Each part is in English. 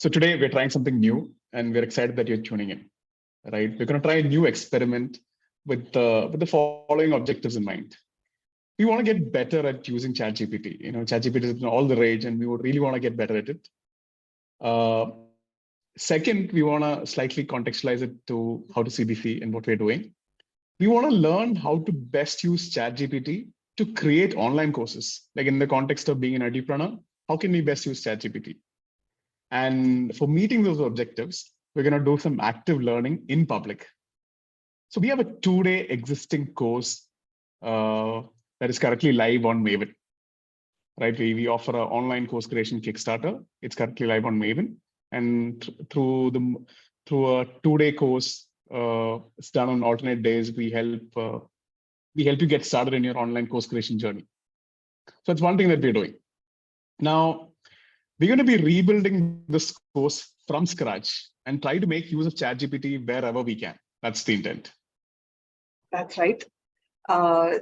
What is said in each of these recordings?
So today we're trying something new and we're excited that you're tuning in, right? We're going to try a new experiment with the following objectives in mind. We want to get better at using ChatGPT. ChatGPT is all the rage and we would really want to get better at it. Second, we want to slightly contextualize it to how to CBC and what we're doing. We want to learn how to best use ChatGPT to create online courses. Like in the context of being an entrepreneur, how can we best use ChatGPT? And for meeting those objectives, we're going to do some active learning in public. So we have a 2-day existing course that is currently live on Maven. Right? We offer an online course creation Kickstarter. It's currently live on Maven. And through a 2-day course, it's done on alternate days. We help you get started in your online course creation journey. So it's one thing that we're doing. Now, we're going to be rebuilding this course from scratch and try to make use of ChatGPT wherever we can. That's the intent. That's right.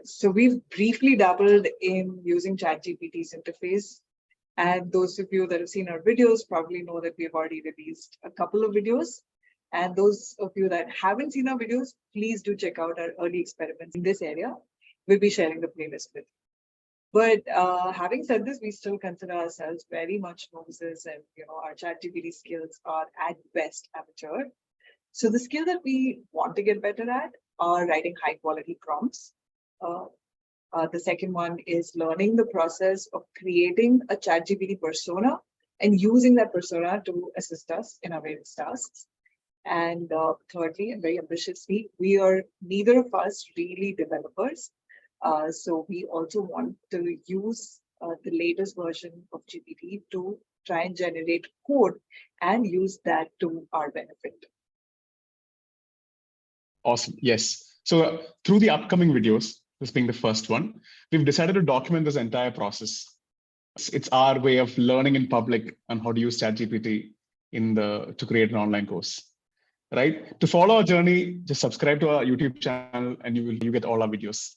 So we've briefly dabbled in using ChatGPT's interface. And those of you that have seen our videos probably know that we've already released a couple of videos. And those of you that haven't seen our videos, please do check out our early experiments in this area. We'll be sharing the playlist with you. But having said this, we still consider ourselves very much novices, and our ChatGPT skills are at best amateur. So the skill that we want to get better at are writing high quality prompts. The second one is learning the process of creating a ChatGPT persona and using that persona to assist us in our various tasks. And thirdly, and very ambitiously, we are neither of us really developers. So we also want to use the latest version of GPT to try and generate code and use that to our benefit. Awesome. Yes. So through the upcoming videos, this being the first one, we've decided to document this entire process. It's our way of learning in public on how to use ChatGPT to create an online course. Right? To follow our journey, just subscribe to our YouTube channel and you get all our videos.